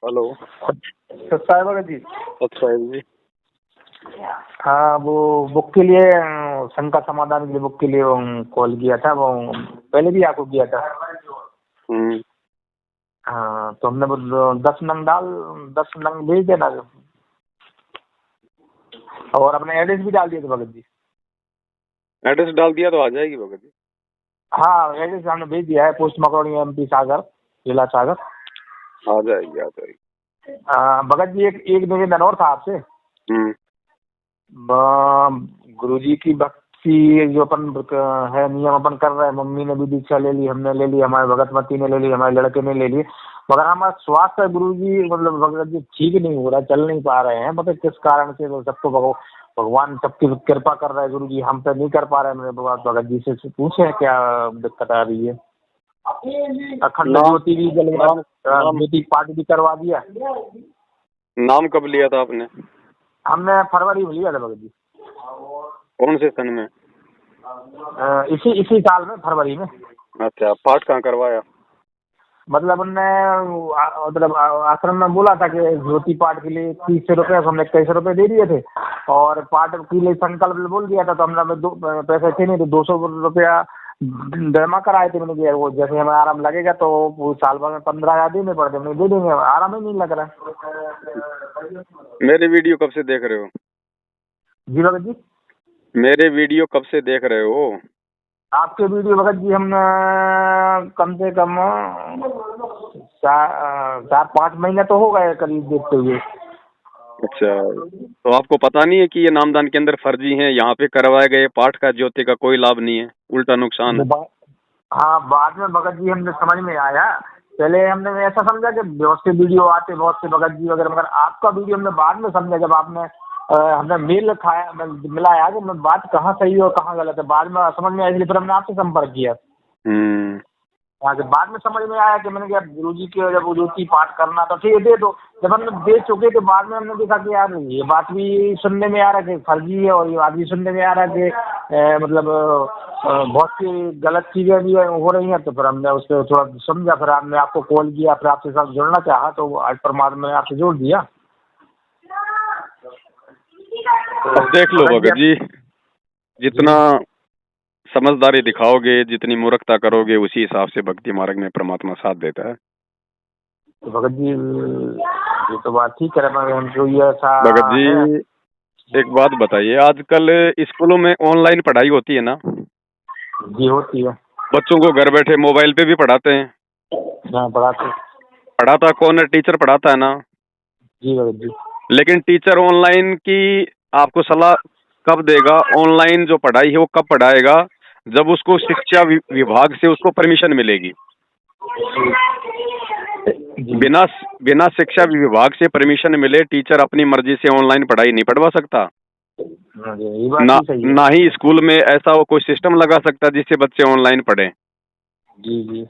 Hello. सत्साई Bhagat ji. अच्छा जी। हाँ, वो बुक के लिए शंका समाधान के लिए बुक के लिए कॉल किया था। वो पहले भी आपको किया था। हाँ, तो हमने वो 10 नंग भेज देना। और अपने एड्रेस भी डाल दिया था भगत जी। एड्रेस डाल दिया तो आ जाएगी भगत जी। हाँ, एड्रेस हमने भेज दिया है। पोस्ट मकरौनी MP सागर, जिला सागर। आ जाएगी आ जाएगी। भगत जी एक निवेदन और था आपसे। गुरुजी की भक्ति जो अपन है नियम अपन कर रहे हैं। मम्मी ने भी दीक्षा ले ली, हमने ले ली, हमारे भगतमती ने ले ली, हमारे लड़के ने ले ली। मगर हमारा स्वास्थ्य गुरुजी मतलब भगत जी ठीक नहीं हो रहा, चल नहीं पा रहे हैं। मतलब किस कारण से? तो सबको भगवान सबकी कृपा कर रहा है गुरुजी, हम पे नहीं कर पा रहे हैं। मेरे भगत जी से पूछे क्या दिक्कत आ रही है। अखंड ज्योति भी ज्योति पाठ भी करवा दिया। नाम कब लिया था आपने? हमने फरवरी में लिया था भगत जी। कौन से सन में? इसी साल में, फरवरी में। अच्छा, पाठ कहाँ करवाया? मतलब उनने मतलब आश्रम में बोला था कि ज्योति पाठ के लिए 30 रुपये, हमने 21 रुपये दे दिए थे। और पाठ के लिए संकल्प बोल दिया था, तो हमने पैसे थे नहीं, तो 200 रुपया जमा कराए थे। मैंने किया वो जैसे हमें आराम लगेगा तो वो साल भर में 15,000 देने पड़ते, हमने दे देंगे। आराम ही नहीं लग रहा। मेरे वीडियो कब से देख रहे हो? जी भगत जी। मेरे वीडियो कब से देख रहे हो? आपके वीडियो भगत जी हम कम से कम 4-5 महीने तो हो गए करीब देखते हुए। अच्छा, तो आपको पता नहीं है कि ये नामदान के अंदर फर्जी हैं? यहाँ पे करवाए गए पाठ का ज्योति का कोई लाभ नहीं है, उल्टा नुकसान है। हाँ, बाद में भगत जी हमने समझ में आया। पहले हमने ऐसा समझा कि बहुत से वीडियो आते, बहुत से भगत जी वगैरह, मगर आपका वीडियो हमने बाद में समझा जब आपने हमने मेल खाया मिलाया कि मैं बात कहाँ सही है और कहाँ गलत है। बाद में समझ में आया, इसलिए फिर हमने आपसे संपर्क किया। बाद में समझ में आया कि मैंने कहा गुरुजी के जब ज्योति पाठ करना तो ठीक है दे दो। जब हमने दे चुके तो बाद में हमने देखा कि यार ये बात भी सुनने में आ रहा है कि फर्जी है, और ये बात भी सुनने में आ रहा है कि मतलब बहुत सी गलत चीजें भी हो रही हैं। तो फिर हमने उस पर थोड़ा समझा, फिर हमने आपको कॉल किया, फिर आपके साथ जुड़ना चाहा, तो आज परमात्मा ने आपसे जोड़ दिया। अब देख लो भगत जी, जितना समझदारी दिखाओगे, जितनी मूर्खता करोगे, उसी हिसाब से भक्ति मार्ग में परमात्मा साथ देता है। तो भगत जी ये तो बात ठीक है, हमको ये ऐसा भगत जी एक बात बताइए, आजकल स्कूलों में ऑनलाइन पढ़ाई होती है ना? जी होती है। बच्चों को घर बैठे मोबाइल पे भी पढ़ाते हैं। हाँ, पढ़ाता कौन है? टीचर पढ़ाता है ना? जी भगत जी। लेकिन टीचर ऑनलाइन की आपको सलाह कब देगा? ऑनलाइन जो पढ़ाई है वो कब पढ़ाएगा? जब उसको शिक्षा विभाग से उसको परमिशन मिलेगी। बिना शिक्षा विभाग से परमिशन मिले टीचर अपनी मर्जी से ऑनलाइन पढ़ाई नहीं पढ़वा सकता। ना ही स्कूल में ऐसा वो कोई सिस्टम लगा सकता जिससे बच्चे ऑनलाइन पढ़ें। जी जी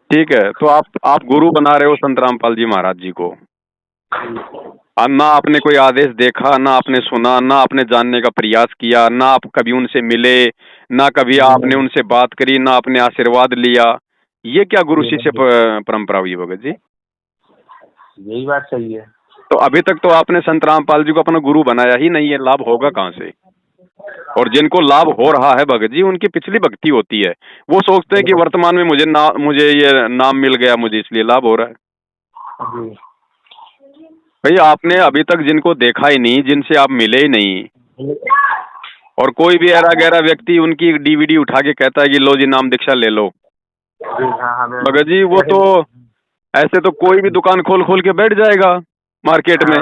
ठीक है, तो आप गुरु बना रहे हो संत रामपाल जी महाराज जी को। ना आपने कोई आदेश देखा, ना आपने सुना, ना आपने जानने का प्रयास किया, ना आप कभी उनसे मिले, ना कभी आपने उनसे बात करी, ना आपने आशीर्वाद लिया। ये क्या गुरु शिष्य परंपरा हुई भगत जी? यही बात सही है। तो अभी तक तो आपने संत रामपाल जी को अपना गुरु बनाया ही नहीं है, लाभ होगा कहाँ से? और जिनको लाभ हो रहा है भगत जी, उनकी पिछली भक्ति होती है। वो सोचते हैं कि वर्तमान में मुझे ये नाम मिल गया, मुझे इसलिए लाभ हो रहा है। भाई आपने अभी तक जिनको देखा ही नहीं, जिनसे आप मिले ही नहीं, और कोई भी ऐरा गैरा व्यक्ति उनकी DVD उठा के कहता है कि लो जी नाम दीक्षा ले लो। भगत जी वो तो ऐसे तो कोई भी दुकान खोल के बैठ जाएगा मार्केट में।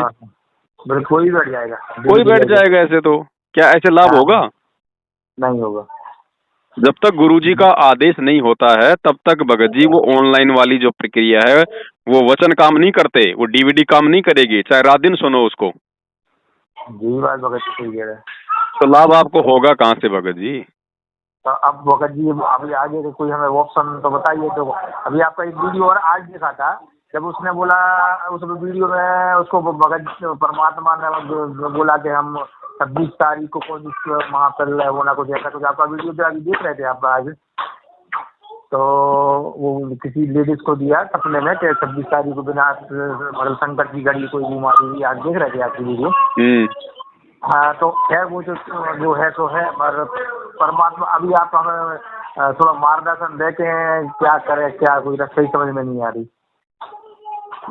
कोई बैठ जाएगा ऐसे। तो क्या ऐसे लाभ होगा? नहीं होगा। जब तक गुरुजी का आदेश नहीं होता है तब तक भगत जी वो ऑनलाइन वाली जो प्रक्रिया है वो वचन काम नहीं करते, वो DVD काम नहीं करेगी, चाहे रात दिन सुनो उसको। जी बात भगत जी सही कह रहे हैं। तो लाभ आपको होगा कहाँ से भगत जी? तो अब भगत जी अभी आगे के कोई हमें ऑप्शन तो बताइए। तो अभी आपका एक वीडियो और आज देखा था, जब उसने बोला उस वीडियो में उसको भगत परमात्मा ने बोला कि हम 26 तारीख को कौन महाफल होना, कुछ ऐसा कुछ। आपका वीडियो जो अभी देख रहे थे आप आज? तो वो किसी लेडीज को दिया सपने में कि 26 तारीख को बिना मतलब संकट की घड़ी कोई बीमारी हुई, आज देख रहे थे आपकी वीडियो। हाँ, तो खैर वो जो है तो है, पर परमात्मा अभी आप हमें थोड़ा मार्गदर्शन देखें, क्या करें, क्या कोई रास्ता ही समझ में नहीं आ रही।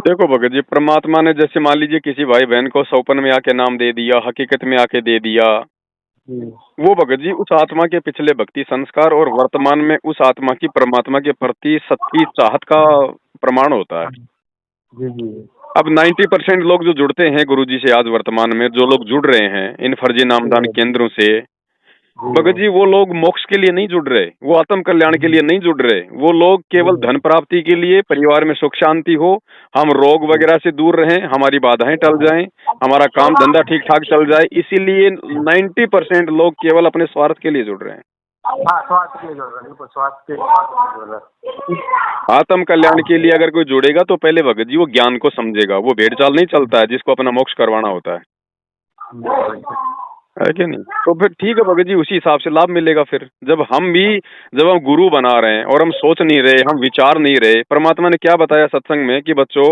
देखो भगत जी, परमात्मा ने जैसे मान लीजिए किसी भाई बहन को सौपन में आके नाम दे दिया, हकीकत में आके दे दिया, वो भगत जी उस आत्मा के पिछले भक्ति संस्कार और वर्तमान में उस आत्मा की परमात्मा के प्रति सच्ची चाहत का प्रमाण होता है। जी जी। अब 90% लोग जो जुड़ते हैं गुरुजी से आज वर्तमान में, जो लोग जुड़ रहे हैं इन फर्जी नामदान केंद्रों से, भगत जी वो लोग मोक्ष के लिए नहीं जुड़ रहे, वो आत्म कल्याण के लिए नहीं जुड़ रहे, वो लोग केवल धन प्राप्ति के लिए, परिवार में सुख शांति हो, हम रोग वगैरह से दूर रहें, हमारी बाधाएं टल जाएं, हमारा काम धंधा ठीक ठाक चल जाए, इसीलिए 90% लोग केवल अपने स्वार्थ के लिए जुड़ रहे हैं। हाँ, स्वास्थ्य के लिए जुड़ रहे हैं, स्वास्थ्य के लिए जुड़ रहे हैं। आत्म कल्याण के लिए अगर कोई जुड़ेगा तो पहले भगत जी वो ज्ञान को समझेगा, वो भेड़ चाल नहीं चलता है जिसको अपना मोक्ष करवाना होता है कि नहीं? तो फिर ठीक है भगत जी, उसी हिसाब से लाभ मिलेगा। फिर जब हम गुरु बना रहे हैं और हम सोच नहीं रहे, हम विचार नहीं रहे, परमात्मा ने क्या बताया सत्संग में कि बच्चों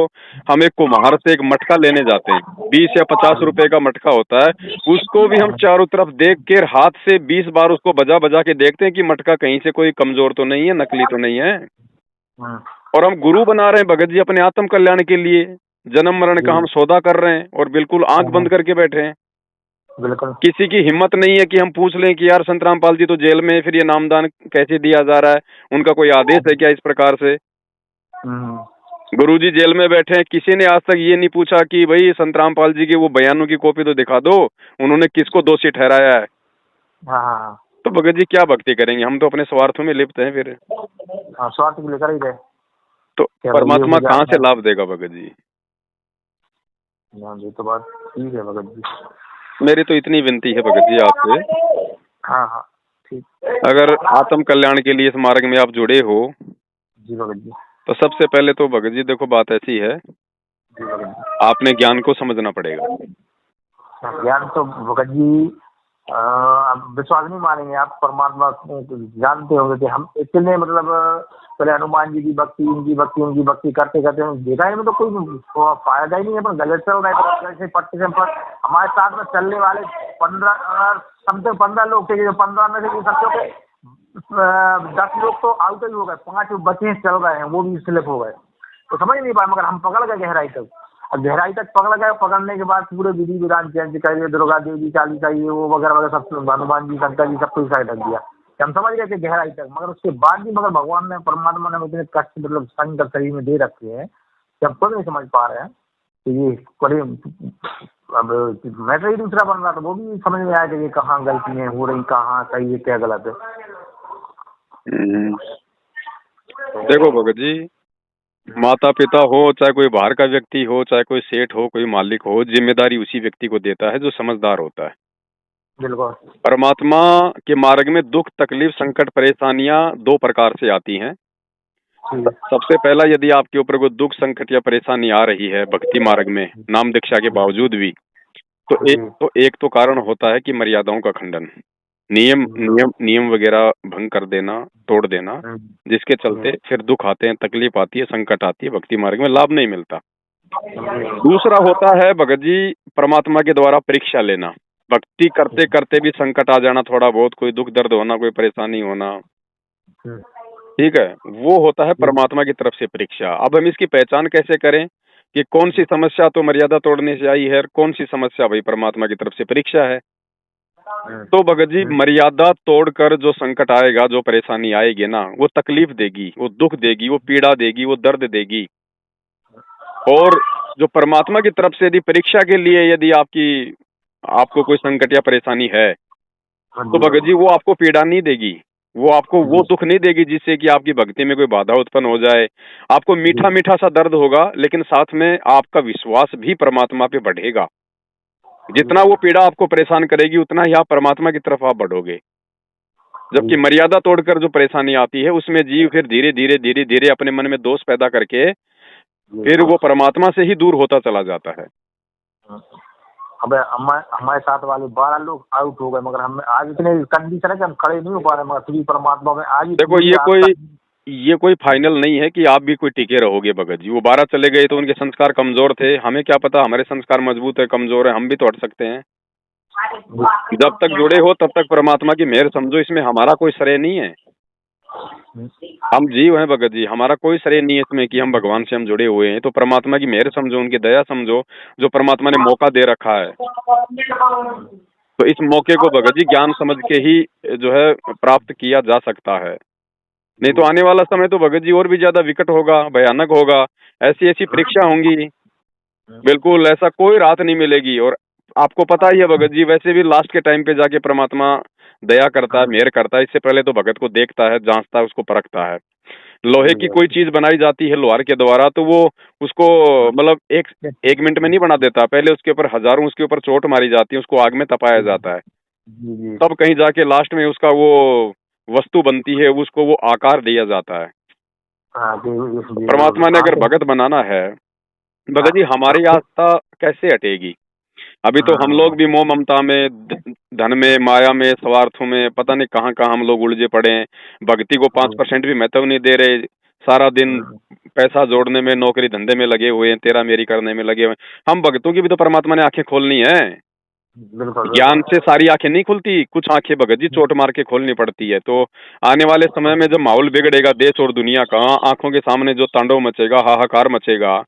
हम एक कुम्हार से एक मटका लेने जाते हैं, 20 या 50 रुपए का मटका होता है, उसको भी हम चारों तरफ देख के हाथ से 20 बार उसको बजा बजा के देखते हैं कि मटका कहीं से कोई कमजोर तो नहीं है, नकली तो नहीं है। और हम गुरु बना रहे हैं भगत जी अपने आत्म कल्याण के लिए, जन्म मरण का हम सौदा कर रहे हैं और बिल्कुल आंख बंद करके बैठे हैं। बिल्कुल किसी की हिम्मत नहीं है कि हम पूछ लें कि यार संत रामपाल जी तो जेल में, फिर ये नामदान कैसे दिया जा रहा है, उनका कोई आदेश है क्या इस प्रकार से? गुरुजी जेल में बैठे हैं, किसी ने आज तक ये नहीं पूछा कि भाई संत रामपाल जी के वो बयानों की कॉपी तो दिखा दो, उन्होंने किसको दोषी ठहराया है। हाँ। तो भगत जी क्या भक्ति करेंगे, हम तो अपने स्वार्थों में लिप्त हैं। फिर स्वार्थ के लेकर ही गए तो परमात्मा कहाँ से लाभ देगा भगत जी? जी तो बात ठीक है भगत जी। मेरी तो इतनी विनती है भगत जी आपसे, हाँ ठीक, अगर आत्म कल्याण के लिए इस मार्ग में आप जुड़े हो जी भगत जी, तो सबसे पहले तो भगत जी देखो बात ऐसी है, जी भगत जी, आपने ज्ञान को समझना पड़ेगा। ज्ञान तो भगत जी आप विश्वास नहीं मानेंगे, आप परमात्मा जानते होंगे कि हम इतने मतलब पहले हनुमान जी की भक्ति, उनकी भक्ति करते करते देखा है, तो कोई फायदा ही नहीं है, पर गलत चल रहा है। जैसे पट्टी से हमारे साथ में चलने वाले 15 लोग थे, जो 15 में से सबसे के 10 लोग तो आउट ही हो गए, 5 बच्चे चल रहे हैं, वो भी स्लिप हो गए, तो समझ नहीं पाए। मगर हम पकड़ गए गहराई तक, और गहराई तक पकड़ गए, पकड़ने के बाद पूरे विधि विधान चेंज कर, दुर्गा देवी चालीसा ये वो वगैरह वगैरह सब, हनुमान जी शंकर जी सबको साइड रख दिया, हम समझ गए थे गहराई तक। मगर उसके बाद भी मगर भगवान ने, परमात्मा ने इतने कष्ट मतलब संकट शरीर में दे रखे हैं कि हम खुद नहीं समझ पा रहे हैं कि ये बड़े, अब मैटर ही दूसरा बन रहा था, वो भी समझ में आया कि ये कहाँ गलतियाँ हो रही, कहाँ सही है, क्या गलत है। देखो भगत जी, माता पिता हो, चाहे कोई बाहर का व्यक्ति हो, चाहे कोई सेठ हो, कोई मालिक हो, जिम्मेदारी उसी व्यक्ति को देता है जो समझदार होता है। बिल्कुल। परमात्मा के मार्ग में दुख, तकलीफ, संकट, परेशानियां 2 प्रकार से आती हैं। सबसे पहला, यदि आपके ऊपर कोई दुख, संकट या परेशानी आ रही है भक्ति मार्ग में नाम दीक्षा के बावजूद भी, तो एक तो कारण होता है कि मर्यादाओं का खंडन, नियम वगैरह भंग कर देना, तोड़ देना, जिसके चलते फिर दुख आते हैं, तकलीफ आती है, संकट आती है, भक्ति मार्ग में लाभ नहीं मिलता। दूसरा होता है भगत जी परमात्मा के द्वारा परीक्षा लेना, भक्ति करते करते भी संकट आ जाना, थोड़ा बहुत कोई दुख दर्द होना, कोई परेशानी होना, ठीक है, वो होता है परमात्मा की तरफ से परीक्षा। अब हम इसकी पहचान कैसे करें कि कौन सी समस्या तो मर्यादा तोड़ने से आई है और कौन सी समस्या भाई परमात्मा की तरफ से परीक्षा है? तो भगत जी मर्यादा तोड़कर जो संकट आएगा, जो परेशानी आएगी ना, वो तकलीफ देगी, वो दुख देगी, वो पीड़ा देगी, वो दर्द देगी। और जो परमात्मा की तरफ से यदि परीक्षा के लिए यदि आपको कोई संकट या परेशानी है, तो भगत जी वो आपको पीड़ा नहीं देगी, वो आपको वो दुख नहीं देगी जिससे कि आपकी भक्ति में कोई बाधा उत्पन्न हो जाए। आपको मीठा मीठा सा दर्द होगा, लेकिन साथ में आपका विश्वास भी परमात्मा पे बढ़ेगा। जितना वो पीड़ा आपको परेशान करेगी, उतना ही आप परमात्मा की तरफ आप बढ़ोगे। जबकि मर्यादा तोड़कर जो परेशानी आती है, उसमें जीव फिर धीरे धीरे अपने मन में दोष पैदा करके फिर वो परमात्मा से ही दूर होता चला जाता है। अब हमारे साथ वाले 12 लोग आउट हो गए, मगर हम आज इतने कंडीशन है कि हम खड़े नहीं हो पा रहे, मगर श्री परमात्मा में आज देखो ये कोई ये कोई फाइनल नहीं है कि आप भी कोई टिके रहोगे भगत जी। वो 12 चले गए तो उनके संस्कार कमजोर थे, हमें क्या पता हमारे संस्कार मजबूत है कमजोर है, हम भी तो हट सकते हैं। जब तक जुड़े हो तब तक परमात्मा की मेहर समझो, इसमें हमारा कोई श्रेय नहीं है। हम जीव हैं भगत जी, हमारा कोई श्रेय नहीं है इसमें कि हम भगवान से हम जुड़े हुए हैं। तो परमात्मा की मेहर समझो, उनकी दया समझो, जो परमात्मा ने मौका दे रखा है। तो इस मौके को भगत जी ज्ञान समझ के ही जो है प्राप्त किया जा सकता है। नहीं तो आने वाला समय तो भगत जी और भी ज्यादा विकट होगा, भयानक होगा। ऐसी ऐसी परीक्षा होंगी, बिल्कुल ऐसा कोई राहत नहीं मिलेगी। और आपको पता ही है भगत जी, वैसे भी लास्ट के टाइम पे जाके परमात्मा दया करता है, मेहर करता है। इससे पहले तो भगत को देखता है, जांचता है, उसको परखता है। लोहे की कोई चीज बनाई जाती है लोहार के द्वारा, तो वो उसको मतलब एक मिनट में नहीं बना देता, पहले उसके ऊपर हजारों उसके ऊपर चोट मारी जाती है, उसको आग में तपाया जाता है, तब कहीं जाके लास्ट में उसका वो वस्तु बनती है, उसको वो आकार दिया जाता है। परमात्मा ने अगर भगत बनाना है, भगत जी हमारी आस्था कैसे हटेगी? अभी तो हम लोग भी मोह ममता में, धन में, माया में, स्वार्थों में, पता नहीं कहाँ कहाँ हम लोग उलझे पड़े हैं। भक्ति को 5% भी महत्व नहीं दे रहे। सारा दिन पैसा जोड़ने में, नौकरी धंधे में लगे हुए हैं, तेरा मेरी करने में लगे हुए हैं। हम भक्तों की भी तो परमात्मा ने आंखें खोलनी है। ज्ञान से सारी आंखें नहीं खुलती, कुछ आंखें भगत जी चोट मार के खोलनी पड़ती है। तो आने वाले समय में जब माहौल बिगड़ेगा देश और दुनिया का, आंखों के सामने जो तांडव मचेगा, हाहाकार मचेगा,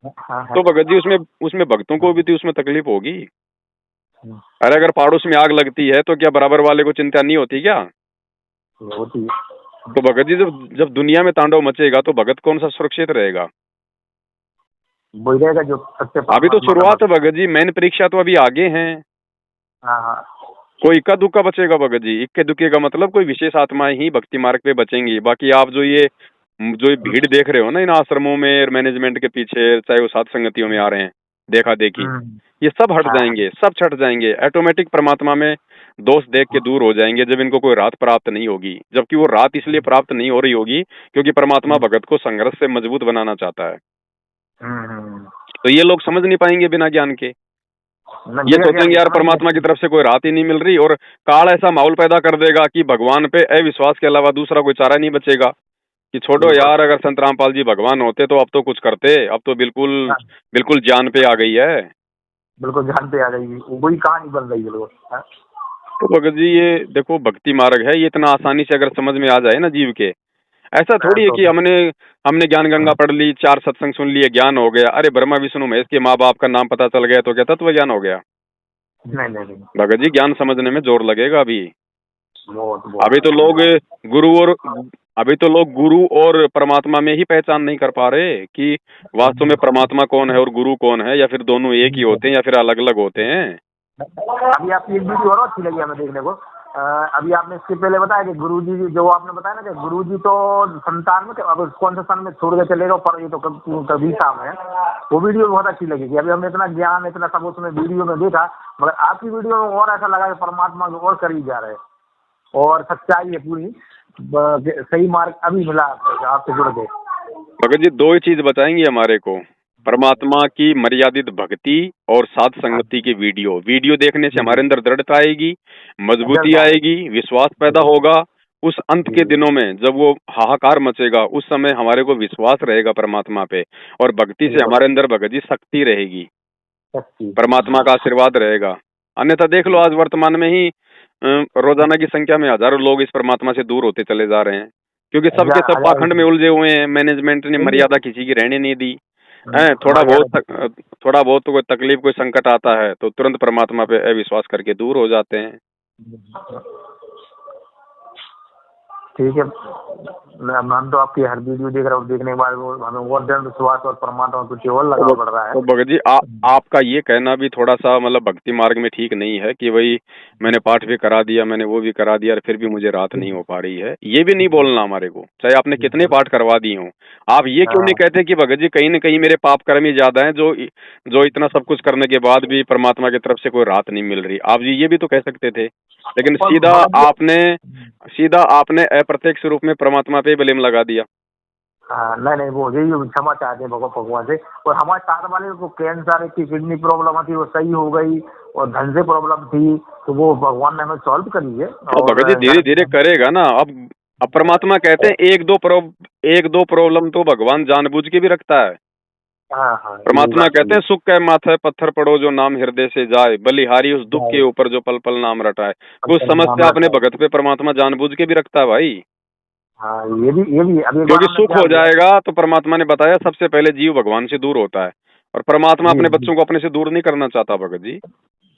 तो भगत जी उसमें उसमें भक्तों को भी तो उसमें तकलीफ होगी। अरे अगर पड़ोस में आग लगती है तो क्या बराबर वाले को चिंता नहीं होती क्या? होती। तो भगत जी जब जब दुनिया में तांडव मचेगा तो भगत कौन सा सुरक्षित रहेगा? वही रहेगा जो सबसे। अभी तो शुरुआत है भगत जी, मेन परीक्षा तो अभी आगे है। कोई इक्का दुक्का बचेगा भगत जी। इक्के दुक्के का मतलब कोई विशेष आत्माएं ही भक्ति मार्ग पे बचेंगी। बाकी आप जो ये भीड़ देख रहे हो ना इन आश्रमों में, मैनेजमेंट के पीछे, चाहे वो साध संगतियों में आ रहे हैं देखा देखी, ये सब हट जाएंगे, सब छट जाएंगे। ऑटोमेटिक परमात्मा में दोष देख के दूर हो जाएंगे जब इनको कोई राहत प्राप्त नहीं होगी। जबकि वो राहत इसलिए प्राप्त नहीं हो रही होगी क्योंकि परमात्मा भगत को संघर्ष से मजबूत बनाना चाहता है। तो ये लोग समझ नहीं पाएंगे बिना ज्ञान के। ये सोचेंगे यार परमात्मा की तरफ से कोई राहत ही नहीं मिल रही, और काल ऐसा माहौल पैदा कर देगा कि भगवान पे अविश्वास के अलावा दूसरा कोई चारा नहीं बचेगा कि छोड़ो यार, अगर संत रामपाल जी भगवान होते तो अब तो कुछ करते, अब तो बिल्कुल बिल्कुल जान पे आ गई है, बिल्कुल जान पे आ गई, वही कहानी बन रही है। तो भगत जी ये देखो भक्ति मार्ग है, ये इतना आसानी से अगर समझ में आ जाए ना जीव के, ऐसा थोड़ी है कि हमने ज्ञान गंगा पढ़ ली, 4 सत्संग सुन लिए, ज्ञान हो गया। अरे ब्रह्मा विष्णु महेश के माँ बाप का नाम पता चल गया तो क्या तत्व ज्ञान हो गया? नहीं। भगत जी ज्ञान समझने में जोर लगेगा अभी। बहुत। अभी तो लोग गुरु और परमात्मा में ही पहचान नहीं कर पा रहे कि वास्तव में परमात्मा कौन है और गुरु कौन है, या फिर दोनों एक ही होते हैं या फिर अलग अलग होते हैं। अभी आपकी एक वीडियो और अच्छी लगी हमें देखने को। अभी आपने इसके पहले बताया कि गुरुजी जो आपने बताया ना कि गुरुजी तो संतान में अब कौन सा सन में छोड़ के चलेगा, पर ये तो कभी काम है, वो वीडियो बहुत अच्छी लगी थी। अभी हमने इतना ज्ञान इतना सब उसमें वीडियो में देखा, मगर आपकी वीडियो में और ऐसा लगा कि परमात्मा को और करीब जा रहे हैं और सच्चाई है पूरी, सही मार्ग अभी मिला आपसे जुड़ के। भगत जी 2 ही चीज बताएंगे हमारे को, परमात्मा की मर्यादित भक्ति और साध संगति की वीडियो देखने से हमारे अंदर दृढ़ता आएगी, मजबूती आएगी, विश्वास पैदा होगा। उस अंत के दिनों में जब वो हाहाकार मचेगा उस समय हमारे को विश्वास रहेगा परमात्मा पे, और भक्ति से हमारे अंदर भगत जी शक्ति रहेगी, परमात्मा का आशीर्वाद रहेगा। अन्यथा देख लो आज वर्तमान में ही रोजाना की संख्या में हजारों लोग इस परमात्मा से दूर होते चले जा रहे हैं, क्योंकि सबके सब पाखंड में उलझे हुए हैं। मैनेजमेंट ने मर्यादा किसी की रहने नहीं दी है। थोड़ा बहुत तो कोई तकलीफ, कोई संकट आता है तो तुरंत परमात्मा पे अविश्वास करके दूर हो जाते हैं। ठीक है, हम तो आपकी हर वीडियो देख रहे हो, देखने के बाद हमें और दृढ़ विश्वास और परमात्मा कुछ और लगना पड़ रहा है। तो भगत जी आपका ये कहना भी थोड़ा सा मतलब भक्ति मार्ग में ठीक नहीं है कि भाई मैंने पाठ भी करा दिया, मैंने वो भी करा दिया और फिर भी मुझे राहत नहीं हो पा रही है। ये भी नहीं बोलना हमारे को, चाहे आपने कितने पाठ करवा दिए हों। आप ये क्यों नहीं कहते कि भगत जी कहीं न कहीं मेरे पाप कर्म ही ज्यादा है जो इतना सब कुछ करने के बाद भी परमात्मा की तरफ से कोई राहत नहीं मिल रही। आप जी ये भी तो कह सकते थे, लेकिन सीधा आपने अप्रत्यक्ष रूप में परमात्मा पे ब्लेम लगा दिया। नहीं वो यही क्षमा चाहते हैं भगवान से। और हमारे साथ वाले को कैंसर की किडनी प्रॉब्लम थी, वो सही हो गई, और धन से प्रॉब्लम थी तो वो भगवान ने हमें सॉल्व करी है। भगत जी धीरे धीरे करेगा ना। अब परमात्मा कहते हैं एक दो प्रॉब्लम तो भगवान जानबूझ के भी रखता है। हाँ हाँ, ये परमात्मा बात कहते सही हैं सुख के माथे पत्थर पड़ो जो नाम हृदय से जाए, बलिहारी उस दुख है। के ऊपर जो पल पल नाम रटाए। कुछ नाम समस्या अपने रखा है। भगत पे परमात्मा जानबूझ के भी रखता है भाई, हाँ, ये भी अब एक बार क्योंकि हमने सुख क्या हो किया। जाएगा तो परमात्मा ने बताया सबसे पहले जीव भगवान से दूर होता है, और परमात्मा जी अपने जी बच्चों को अपने से दूर नहीं करना चाहता भगत जी।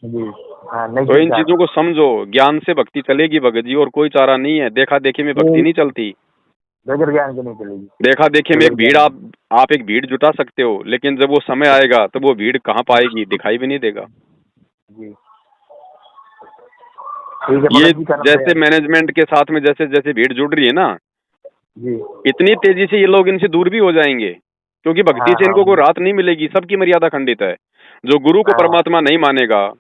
जी। हाँ, नहीं तो इन करता चीजों है। को समझो, ज्ञान से भक्ति चलेगी भगत जी, और कोई चारा नहीं है। देखा देखी में भक्ति ये नहीं चलती। बगैर ज्ञान के नहीं चलेगी। देखा देखी में एक बगैर भीड़, ज्ञान आप एक भीड़ जुटा सकते हो, लेकिन जब वो समय आएगा तो वो भीड़ कहाँ पाएगी, दिखाई भी नहीं देगा। जी। ठीक है ये भगत जी, करम जैसे दयाल। मैनेजमेंट के साथ में जैसे जैसे भीड़ जुड़ रही है ना, जी। इतनी तेजी से ये लोग इनसे दूर भी हो जाएंगे, क्योंकि भक्ति हाँ से हाँ इनको कोई राहत नहीं मिलेगी। सबकी मर्यादा खंडित है। जो गुरु को हाँ परमात्मा नहीं मानेगा हाँ।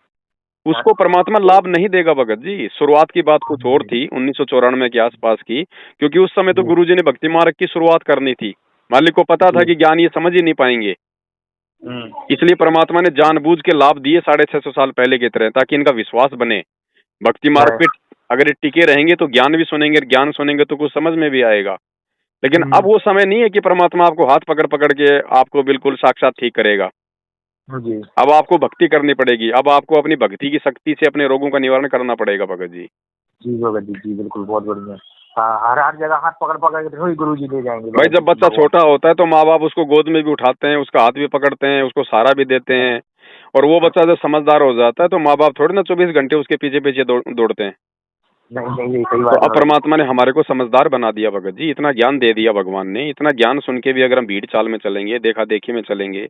उसको परमात्मा लाभ नहीं देगा भगत जी। शुरुआत की बात कुछ और थी 1994 के आसपास की, क्योंकि उस समय तो जी गुरुजी ने भक्ति मार्ग की शुरुआत करनी थी। मालिक को पता था जी। कि ज्ञान ये समझ ही नहीं पाएंगे, हम्म। इसलिए परमात्मा ने जानबूझ के लाभ दिए 650 साल पहले की तरह, ताकि इनका विश्वास बने। भक्ति मार्ग है। पे अगर ये टिके रहेंगे तो ज्ञान भी सुनेंगे, ज्ञान सुनेंगे तो कुछ समझ में भी आएगा। लेकिन अब वो समय नहीं है कि परमात्मा आपको हाथ पकड़ पकड़ के आपको बिल्कुल साक्षात ठीक करेगा। जी अब आपको भक्ति करनी पड़ेगी। अब आपको अपनी भक्ति की शक्ति से अपने रोगों का निवारण करना पड़ेगा भगत जी। जी भगत जी, जी बिल्कुल, बहुत बढ़िया। हाँ, हर हर जगह हाथ पकड़ पकड़ के थोड़ी गुरु जी ले जाएंगे भाई भगत जब जी, बच्चा भगवान। छोटा होता है तो माँ बाप उसको गोद में भी उठाते हैं, उसका हाथ भी पकड़ते हैं, उसको सहारा भी देते हैं। और वो बच्चा जब समझदार हो जाता है तो माँ बाप थोड़ी ना 24 घंटे उसके पीछे पीछे दौड़ते हैं। नहीं नहीं, ये सही तो बात है अब भगत जी। परमात्मा ने हमारे को समझदार बना दिया भगत जी, इतना ज्ञान दे दिया भगवान ने। इतना ज्ञान सुन के भी अगर हम भीड़ चाल में चलेंगे, देखा देखी में चलेंगे,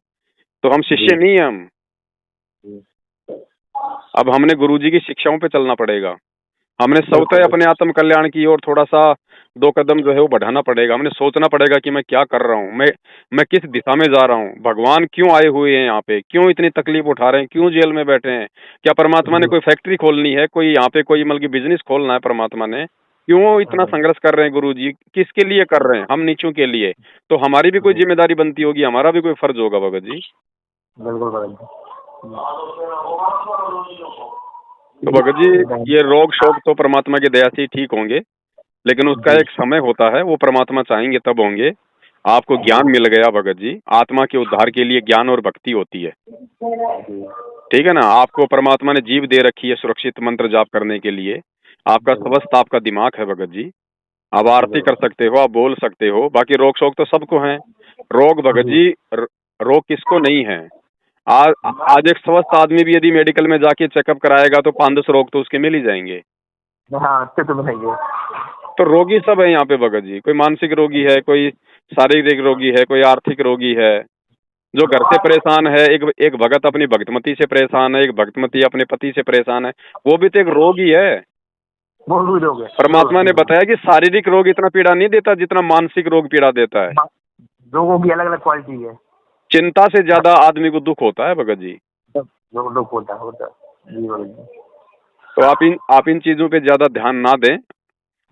तो हम शिष्य जी नहीं है हम। जी। अब हमने गुरुजी की शिक्षाओं पे चलना पड़ेगा। हमने बिल्कुल स्वतः अपने बिल्कुल। आत्म कल्याण की ओर थोड़ा सा 2 कदम जो है वो बढ़ाना पड़ेगा। हमने सोचना पड़ेगा कि मैं क्या कर रहा हूँ, मैं किस दिशा में जा रहा हूँ, भगवान क्यों आए हुए हैं यहाँ पे, क्यों इतनी तकलीफ उठा रहे हैं, क्यों जेल में बैठे हैं। क्या परमात्मा ने जी। कोई फैक्ट्री खोलनी है, कोई यहाँ पे कोई मतलब बिजनेस खोलना है परमात्मा ने? क्यों इतना संघर्ष कर रहे हैं गुरु जी, किसके लिए कर रहे हैं? हम नीचों के लिए। तो हमारी भी कोई जी, जिम्मेदारी बनती होगी, हमारा भी कोई फर्ज होगा भगत जी। बिल्कुल भगत तो भगत जी, ये रोग शोक तो परमात्मा की दया से ही ठीक होंगे, लेकिन उसका जी एक समय होता है, वो परमात्मा चाहेंगे तब होंगे। आपको जी ज्ञान मिल गया भगत जी, आत्मा के उद्धार के लिए ज्ञान और भक्ति होती है। जी। ठीक है ना? आपको परमात्मा ने जीव दे रखी है सुरक्षित मंत्र जाप करने के लिए। आपका बिल्कुल स्वस्थ आपका दिमाग है भगत जी। आप जी। आरती कर बिल्कुल सकते हो, आप बोल सकते हो। बाकी रोग शोक तो सबको हैं। रोग भगत जी। जी, रोग किसको नहीं है? आज आज एक स्वस्थ आदमी भी यदि मेडिकल में जाके चेकअप कराएगा तो 5-10 रोग तो उसके मिल ही जाएंगे। हाँ, अच्छे तो मिलेंगे। तो रोगी सब है यहाँ पे भगत जी। कोई मानसिक रोगी है, कोई शारीरिक रोगी है, कोई आर्थिक रोगी है। जो घर से परेशान है, एक एक भगत अपनी भक्तमती से परेशान है, एक भक्तमती अपने पति से परेशान है, वो भी तो एक रोग ही है। वो भी लोग हैं, परमात्मा ने बताया कि शारीरिक रोग इतना पीड़ा नहीं देता जितना मानसिक रोग पीड़ा देता है। लोगों की अलग अलग क्वालिटी है। चिंता से ज्यादा आदमी को दुख होता है भगत जी। लोग होता है जी भगत जी। तो आप इन चीजों पे ज्यादा ध्यान ना दें। जी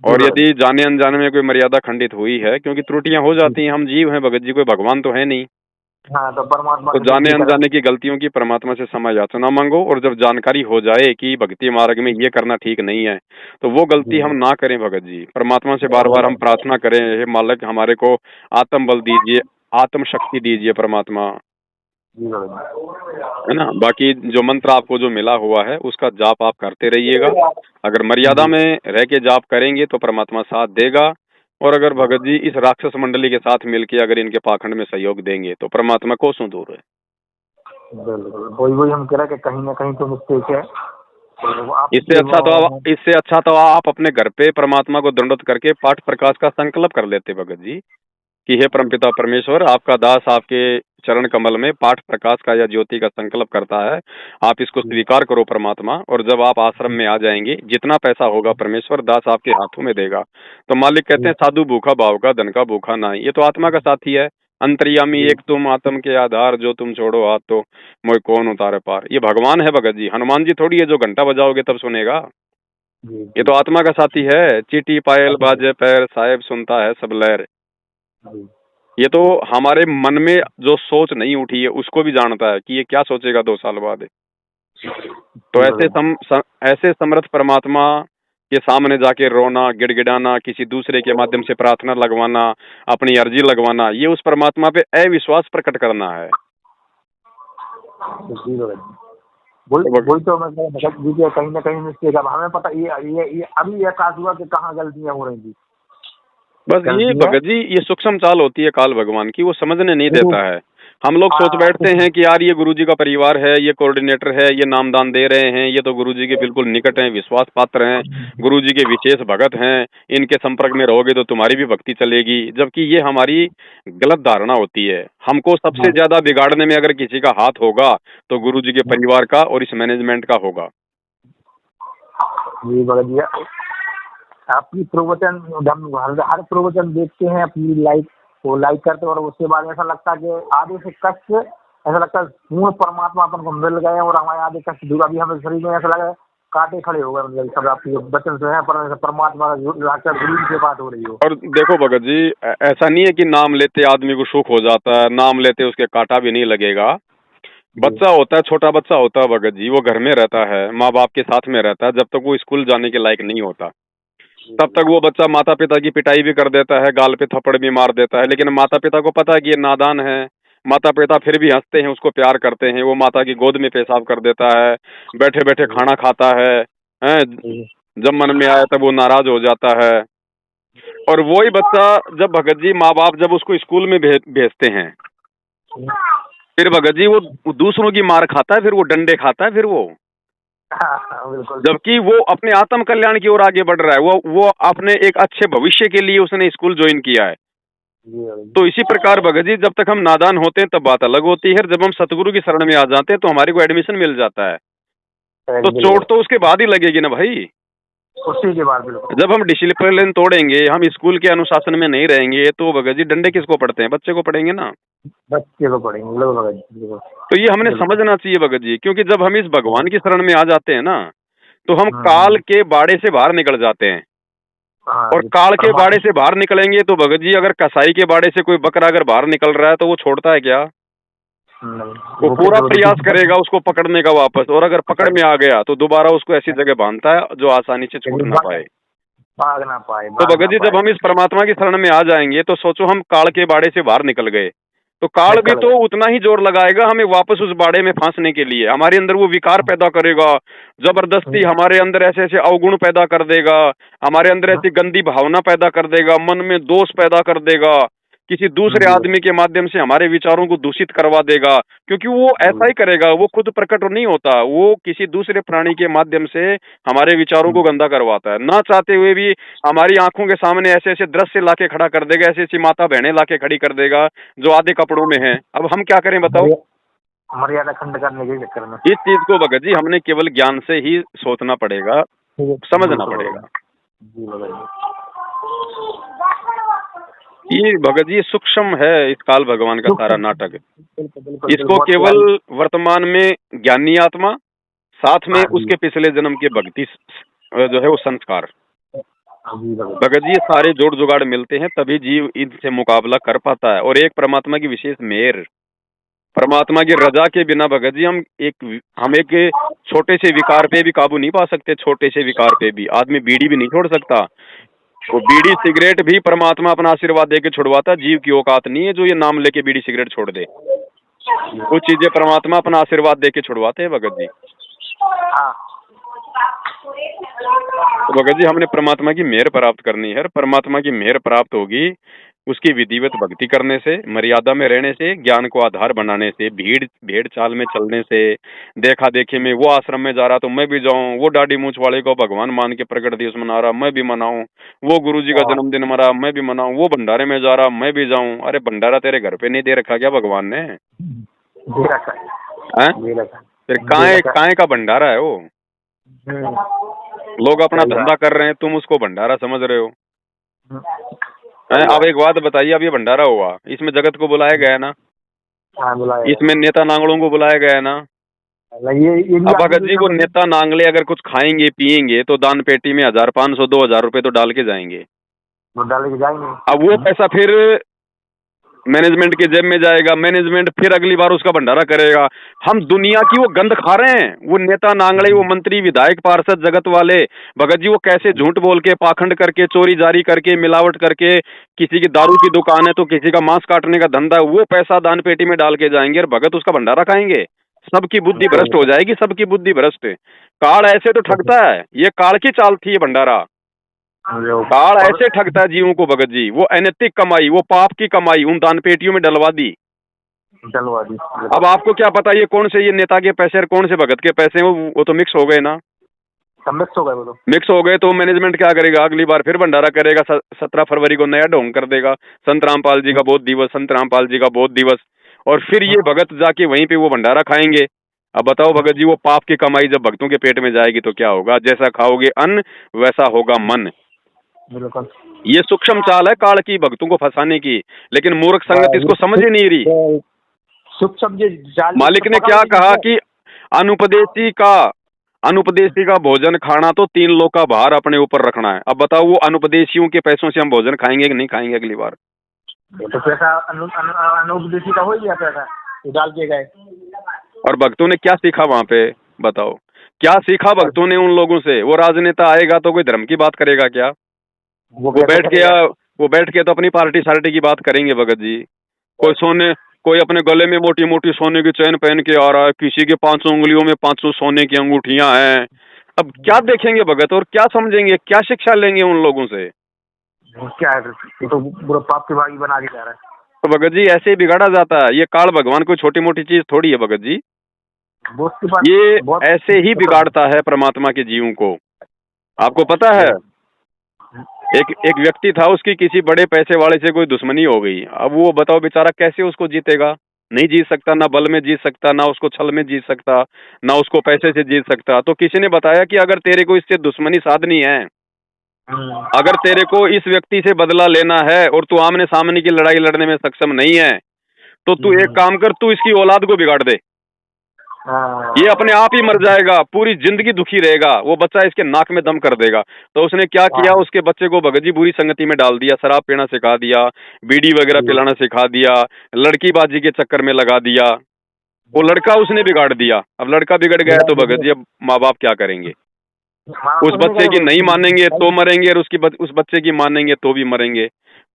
और भगत यदि जाने अनजाने में कोई मर्यादा खंडित हुई है, क्योंकि त्रुटियां हो जी। जाती हैं, हम जीव हैं भगत जी, कोई भगवान तो है नहीं। हाँ, तो परमात्मा तो के जाने निजी कर्म। अनजाने की गलतियों की परमात्मा से क्षमा याचना मांगो, और जब जानकारी हो जाए कि भक्ति मार्ग में ये करना ठीक नहीं है, तो वो गलती जी हम ना करें भगत जी। परमात्मा से बार बार हम जी प्रार्थना करें, हे मालिक हमारे को आत्म बल दीजिए, आत्म शक्ति दीजिए परमात्मा। भगत है ना? बाकी जो मंत्र आपको जो मिला हुआ है उसका जाप आप करते रहिएगा। अगर मर्यादा जी। में रह के जाप करेंगे तो परमात्मा साथ देगा। और अगर भगत जी इस राक्षस मंडली के साथ मिलके अगर इनके पाखंड में सहयोग देंगे तो परमात्मा कोसों दूर है। बिल्कुल, वही वही हम कह रहे हैं कि कहीं ना कहीं तो मिस्टेक है। तो वो इससे आपके अच्छा तो आप अपने घर पे परमात्मा को दंडवत करके पाठ प्रकाश का संकल्प कर लेते भगत जी, कि हे परमपिता परमेश्वर, आपका दास आपके चरण कमल में पाठ प्रकाश का या ज्योति का संकल्प करता है। आप इसको स्वीकार करो परमात्मा। और जब आप आश्रम में आ जाएंगे, जितना पैसा होगा परमेश्वर दास आपके हाथों में देगा। तो मालिक कहते हैं साधु भूखा भाव का, धन का भूखा ना। ये तो आत्मा का साथी है। अंतर्यामी एक तुम, आत्म के आधार, जो तुम छोड़ो हाथ तो मोय कौन उतारे पार। ये भगवान है भगत जी, हनुमान जी थोड़ी है जो घंटा बजाओगे तब सुनेगा। ये तो आत्मा का साथी है। चीटी पायल बाजे पैर, साहेब सुनता है सब लहर। ये तो हमारे मन में जो सोच नहीं उठी है उसको भी जानता है कि ये क्या सोचेगा 2 साल बाद। तो ऐसे समर्थ परमात्मा के सामने जाके रोना, गिड़गिड़ाना, किसी दूसरे के माध्यम से प्रार्थना लगवाना, अपनी अर्जी लगवाना, ये उस परमात्मा पे अविश्वास प्रकट करना है। जी भगत जी, वही तो मैं भगत जी के कहीं ना कहीं मिस्टेक। अब हमें पता ये अभी एहसास हुआ कि कहाँ गलतियां हो रही थी। बस ये भगत जी, ये सूक्ष्म चाल होती है काल भगवान की, वो समझने नहीं देता है। हम लोग सोच बैठते हैं कि यार ये गुरुजी का परिवार है, ये कोऑर्डिनेटर है, ये नामदान दे रहे हैं, ये तो गुरुजी के बिल्कुल निकट हैं, विश्वास पात्र हैं, गुरुजी के विशेष भगत हैं, इनके संपर्क में रहोगे तो तुम्हारी भी भक्ति चलेगी। जबकि ये हमारी गलत धारणा होती है। हमको सबसे ज्यादा बिगाड़ने में अगर किसी का हाथ होगा तो गुरुजी के परिवार का और इस मैनेजमेंट का होगा। जी भगत जी, आपकी प्रवचन हम हर प्रवचन देखते हैं, अपनी लाइक करते हैं, और उसके बाद ऐसा लगता है कि आधे से कष्ट, ऐसा लगता है पूर्ण परमात्मा अपन को मिल गए और हमारे आधे कष्ट दूर। अभी हमें शरीर में ऐसा लगा कांटे खड़े हो गए, मतलब सब आपके वचन से है, पर परमात्मा का गुरु से बात हो रही हो। और देखो भगत जी, ऐसा नहीं है कि नाम लेते आदमी को सुख हो जाता है, नाम लेते उसके कांटा भी नहीं लगेगा। बच्चा होता है, छोटा बच्चा होता है भगत जी, वो घर में रहता है, माँ बाप के साथ में रहता है, जब तक वो स्कूल जाने के लायक नहीं होता तब तक वो बच्चा माता पिता की पिटाई भी कर देता है, गाल पे थप्पड़ भी मार देता है। लेकिन माता पिता को पता है कि ये नादान है, माता पिता फिर भी हंसते हैं, उसको प्यार करते हैं। वो माता की गोद में पेशाब कर देता है, बैठे बैठे खाना खाता है, हैं? जब मन में आया तब वो नाराज हो जाता है। और वही बच्चा जब भगत जी माँ बाप जब उसको स्कूल में भेजते हैं, फिर भगत जी वो दूसरों की मार खाता है, फिर वो डंडे खाता है, फिर वो जबकि वो अपने आत्म कल्याण की ओर आगे बढ़ रहा है। वो अपने एक अच्छे भविष्य के लिए उसने स्कूल ज्वाइन किया है। तो इसी प्रकार भगत जी, जब तक हम नादान होते हैं तब बात अलग होती है, जब हम सतगुरु की शरण में आ जाते हैं तो हमारे को एडमिशन मिल जाता है। तो चोट तो उसके बाद ही लगेगी ना भाई, उसी के बाद। जब हम डिसिप्लिन तोड़ेंगे, हम स्कूल के अनुशासन में नहीं रहेंगे, तो भगत जी डंडे किसको पड़ते हैं? बच्चे को पड़ेंगे ना, बच्चे को पड़ेंगे भगत जी। तो ये हमने समझना चाहिए भगत जी, क्योंकि जब हम इस भगवान की शरण में आ जाते हैं ना, तो हम काल के बाड़े से बाहर निकल जाते हैं। और काल के बाड़े से बाहर निकलेंगे तो भगत जी, अगर कसाई के बाड़े से कोई बकरा अगर बाहर निकल रहा है तो वो छोड़ता है क्या? वो पूरा प्रयास करेगा उसको पकड़ने का वापस, और अगर पकड़ में आ गया तो दोबारा उसको ऐसी जगह बांधता है जो आसानी से छूट ना पाए, भाग ना पाए। तो भगत जी जब हम इस परमात्मा की शरण में आ जाएंगे तो सोचो, हम काल के बाड़े से बाहर निकल गए तो काल भी तो उतना ही जोर लगाएगा हमें वापस उस बाड़े में फांसने के लिए। हमारे अंदर वो विकार पैदा करेगा, जबरदस्ती हमारे अंदर ऐसे ऐसे अवगुण पैदा कर देगा, हमारे अंदर ऐसी गंदी भावना पैदा कर देगा, मन में दोष पैदा कर देगा, किसी दूसरे आदमी के माध्यम से हमारे विचारों को दूषित करवा देगा। क्योंकि वो ऐसा ही करेगा, वो खुद प्रकट नहीं होता, वो किसी दूसरे प्राणी के माध्यम से हमारे विचारों को गंदा करवाता है। ना चाहते हुए भी हमारी आंखों के सामने ऐसे ऐसे दृश्य लाके खड़ा कर देगा, ऐसी ऐसी माता बहनें लाके खड़ी कर देगा जो आधे कपड़ों में है। अब हम क्या करें बताओ? मर्यादा खंड करने के चक्कर में इस चीज को भगत जी हमने केवल ज्ञान से ही सोचना पड़ेगा, समझना पड़ेगा। ये भगत जी सूक्ष्म है इस काल भगवान का सारा नाटक। इसको केवल वर्तमान में ज्ञानी आत्मा, साथ में उसके पिछले जन्म के भक्ति जो है वो संस्कार, भगत जी सारे जोड़ जुगाड़ मिलते हैं तभी जीव इनसे मुकाबला कर पाता है। और एक परमात्मा की विशेष मेहर, परमात्मा की रजा के बिना भगत जी हम एक छोटे से विकार पे भी काबू नहीं पा सकते। छोटे से विकार पे भी आदमी बीड़ी भी नहीं छोड़ सकता, वो बीड़ी सिगरेट भी परमात्मा अपना आशीर्वाद देके छुड़वाता। जीव की औकात नहीं है जो ये नाम लेके बीड़ी सिगरेट छोड़ दे। वो चीजें परमात्मा अपना आशीर्वाद देके छुड़वाते हैं भगत जी। तो भगत जी हमने परमात्मा की मेहर प्राप्त करनी है। परमात्मा की मेहर प्राप्त होगी उसकी विधिवत भक्ति करने से, मर्यादा में रहने से, ज्ञान को आधार बनाने से, भेड़ चाल में चलने से। देखा देखी में वो आश्रम में जा रहा तो मैं भी जाऊं, वो दाढ़ी मूंछ वाले को भगवान मान के प्रकट दिवस मना रहा मैं भी मनाऊं, वो गुरुजी का जन्मदिन मना मैं भी मनाऊं, वो भंडारे में जा रहा मैं भी जाऊं। अरे भंडारा तेरे घर पे नहीं दे रखा क्या भगवान ने? फिर काहे का भंडारा है वो? लोग अपना धंधा कर रहे हैं, तुम उसको भंडारा समझ रहे हो। अब एक बात बताइए, अब ये भंडारा हुआ, इसमें जगत को बुलाया गया ना, इसमें नेता नांगलों को बुलाया गया ना। अब भगत जी वो नेता नांगले अगर कुछ खाएंगे पिएंगे तो दान पेटी में 1000, 500, 2000 रुपए तो डाल के जाएंगे। डाल के जाएंगे। अब वो पैसा फिर मैनेजमेंट के जेब में जाएगा, मैनेजमेंट फिर अगली बार उसका भंडारा करेगा। हम दुनिया की वो गंध खा रहे हैं, वो नेता नांगड़े, वो मंत्री विधायक पार्षद जगत वाले भगत जी, वो कैसे झूठ बोल के, पाखंड करके, चोरी जारी करके, मिलावट करके, किसी की दारू की दुकान है तो किसी का मांस काटने का धंधा है, वो पैसा दान पेटी में डाल के जाएंगे और भगत उसका भंडारा खाएंगे। सबकी बुद्धि भ्रष्ट हो जाएगी, सबकी बुद्धि भ्रष्ट। काल ऐसे तो ठगता है, ये काल की चाल थी ये भंडारा। काल ऐसे ठगता है जीवों को भगत जी, वो अनैतिक कमाई, वो पाप की कमाई उन दान पेटियों में डलवा दी। अब आपको क्या पता ये कौन से ये नेता के पैसे और कौन से भगत के पैसे हैं, वो तो मिक्स हो गए ना। मिक्स हो गए, वो तो मिक्स हो गए तो मैनेजमेंट क्या करेगा, अगली बार फिर भंडारा करेगा। 17 फरवरी को नया ढोंग कर देगा, संत रामपाल जी का बोध दिवस, संत रामपाल जी का बोध दिवस, और फिर ये भगत जाके वहीं पे वो भंडारा खाएंगे। अब बताओ भगत जी, वो पाप की कमाई जब भक्तों के पेट में जाएगी तो क्या होगा? जैसा खाओगे अन्न वैसा होगा मन। बिल्कुल ये सूक्ष्म चाल है काल की, भक्तों को फंसाने की, लेकिन मूर्ख संगत इसको समझ ही नहीं रही। सूक्ष्म जाल मालिक ने क्या कहा कि अनुपदेशी का भोजन खाना तो 3 लोग का भार अपने ऊपर रखना है। अब बताओ वो अनुपदेशियों के पैसों से हम भोजन खाएंगे कि नहीं खाएंगे अगली बार? तो पैसा अनुपदेशी का हो गया, पैसा डाल के गए। और भक्तों ने क्या सीखा वहां पे? बताओ क्या सीखा भक्तों ने उन लोगों से? वो राजनेता आएगा तो कोई धर्म की बात करेगा क्या? वो बैठ के तो अपनी पार्टी की बात करेंगे भगत जी। कोई अपने गले में मोटी मोटी सोने की चैन पहन के आ रहा है, किसी के 500 उंगलियों में 500 सोने की अंगूठियां हैं। अब क्या देखेंगे भगत और क्या समझेंगे, क्या शिक्षा लेंगे उन लोगों से? क्या है तो पूरा पाप के भागी बना के जा रहा है। तो भगत जी ऐसे ही बिगाड़ा जाता है। ये काल भगवान कोई छोटी मोटी चीज थोड़ी है भगत जी, ये ऐसे ही बिगाड़ता है परमात्मा के जीवों को। आपको पता है एक व्यक्ति था, उसकी किसी बड़े पैसे वाले से कोई दुश्मनी हो गई। अब वो बताओ बेचारा कैसे उसको जीतेगा? नहीं जीत सकता, ना बल में जीत सकता, ना उसको छल में जीत सकता, ना उसको पैसे से जीत सकता। तो किसी ने बताया कि अगर तेरे को इससे दुश्मनी साधनी है, अगर तेरे को इस व्यक्ति से बदला लेना है और तू आमने सामने की लड़ाई लड़ने में सक्षम नहीं है, तो तू एक काम कर, तू इसकी औलाद को बिगाड़ दे। ये अपने आप ही मर जाएगा, पूरी जिंदगी दुखी रहेगा, वो बच्चा इसके नाक में दम कर देगा। तो उसने क्या किया, उसके बच्चे को भगत जी बुरी संगति में डाल दिया, शराब पीना सिखा दिया, बीड़ी वगैरह पिलाना सिखा दिया, लड़की बाजी के चक्कर में लगा दिया। वो लड़का उसने बिगाड़ दिया। अब लड़का बिगड़ गया तो भगत जी अब माँ बाप क्या करेंगे? उस बच्चे की नहीं मानेंगे तो मरेंगे, और उस बच्चे की मानेंगे तो भी मरेंगे।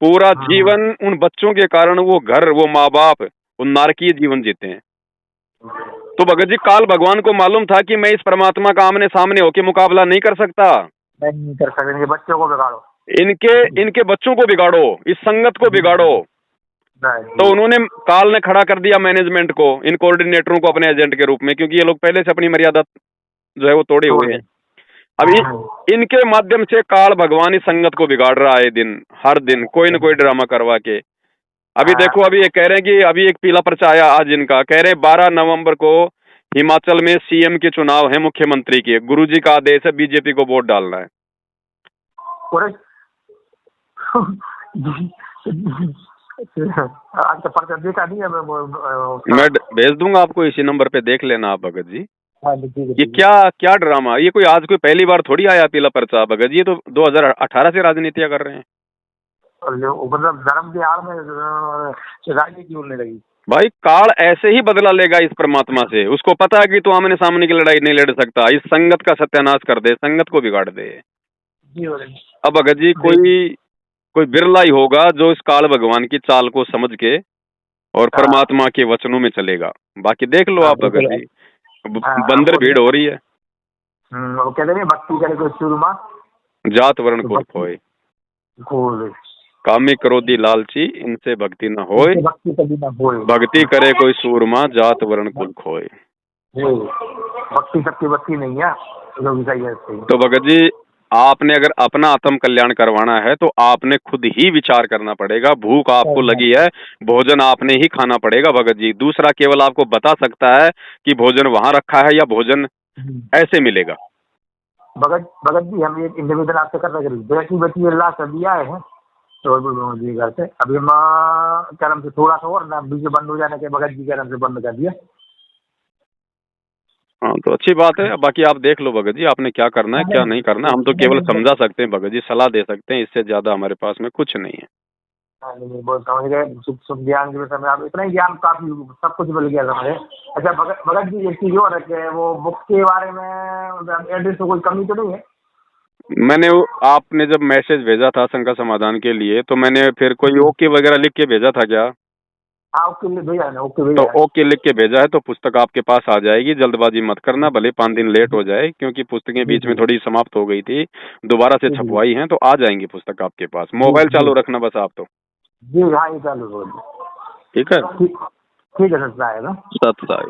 पूरा जीवन उन बच्चों के कारण वो घर, वो माँ बाप, वो नारकीय जीवन जीते हैं। तो भगत जी काल भगवान को मालूम था कि मैं इस परमात्मा का आमने सामने होके मुकाबला नहीं कर सकता। नहीं कर सकते, इनके बच्चों को बिगाड़ो, इनके बच्चों को बिगाड़ो, इस संगत को बिगाड़ो। तो उन्होंने, काल ने खड़ा कर दिया मैनेजमेंट को, इन कोऑर्डिनेटरों को अपने एजेंट के रूप में, क्योंकि ये लोग पहले से अपनी मर्यादा जो है वो तोड़े हुए हैं। अभी इनके माध्यम से काल भगवान इस संगत को बिगाड़ रहा है, दिन हर दिन कोई न कोई ड्रामा करवा के। अभी देखो, अभी ये कह रहे हैं कि अभी एक पीला पर्चा आया आज इनका, कह रहे हैं 12 नवंबर को हिमाचल में सीएम के चुनाव है, मुख्यमंत्री के। गुरुजी का आदेश है बीजेपी को वोट डालना है। आज का पर्चा देखा नहीं है, मैं भेज दूंगा आपको, इसी नंबर पे देख लेना आप भगत जी। ये क्या ड्रामा, ये कोई आज कोई पहली बार थोड़ी आया पीला पर्चा भगत जी, ये तो 2018 से राजनीतियां कर रहे हैं। मतलब धर्म के आड़ में राजनीति होने लगी। भाई काल ऐसे ही बदला लेगा इस परमात्मा से। उसको पता है कि तू आमने सामने की लड़ाई नहीं लड़ सकता, इस संगत का सत्यानाश कर दे, संगत को बिगाड़ दे। अब भगत जी कोई बिरला ही होगा जो इस काल भगवान की चाल को समझ के और परमात्मा के वचनों में चलेगा। बाकी देख लो आप भगत जी, बंदर भीड़ हो रही है। वो कहते हैं भक्ति करे कोई सूरमा, जात वर्ण कुल खोए, कामी क्रोधी लालची इनसे भक्ति न होए, भक्ति करे कोई सूरमा, जात वर्ण कुल खोए। भक्ति सबकी भक्ति नहीं है। तो भगत जी आपने अगर अपना आत्म कल्याण करवाना है तो आपने खुद ही विचार करना पड़ेगा। भूख आपको लगी है, भोजन आपने ही खाना पड़ेगा भगत जी। दूसरा केवल आपको बता सकता है कि भोजन वहां रखा है या भोजन ऐसे मिलेगा। भगत जी हम एक इंडिविजुअल आपसे कर रहे हैं, बेटी अल्लाह कर दिया है तो जी घर से अभी हम कर्म से थोड़ा सा और ना बीच बंद हो जाने के भगत जी कर्म से बंद कर दिया। हाँ तो अच्छी बात है। बाकी आप देख लो भगत जी, आपने क्या करना है क्या नहीं करना है। हम तो केवल समझा सकते हैं भगत जी, सलाह दे सकते हैं, इससे ज्यादा हमारे पास में कुछ नहीं है। नहीं नहीं, बहुत समझ गए। शुभ शुभ ज्ञान के विषय में आप इतना ही ज्ञान काफी सब कुछ मिल गया समझे। अच्छा भगत भगत जी, एक चीज और है कि वो बुक के बारे में एड्रेस में कोई कमी तो नहीं है? आपने जब मैसेज भेजा था शंका समाधान के लिए, तो मैंने फिर कोई ओके वगैरह लिख के भेजा था क्या? हाँ ओके भेजा है ना, ओके तो भेजा है। ओके लिख के भेजा है तो पुस्तक आपके पास आ जाएगी। जल्दबाजी मत करना, भले 5 दिन लेट हो जाए, क्योंकि पुस्तकें जी बीच में जी थोड़ी समाप्त हो गई थी, दोबारा से जी जी छपवाई हैं, तो आ जाएंगी पुस्तक आपके पास। जी मोबाइल जी चालू रखना बस आप तो। जी हाँ ये चालू रोज। ठीक है। ठीक ठीक है सर, आएगा। सत साई।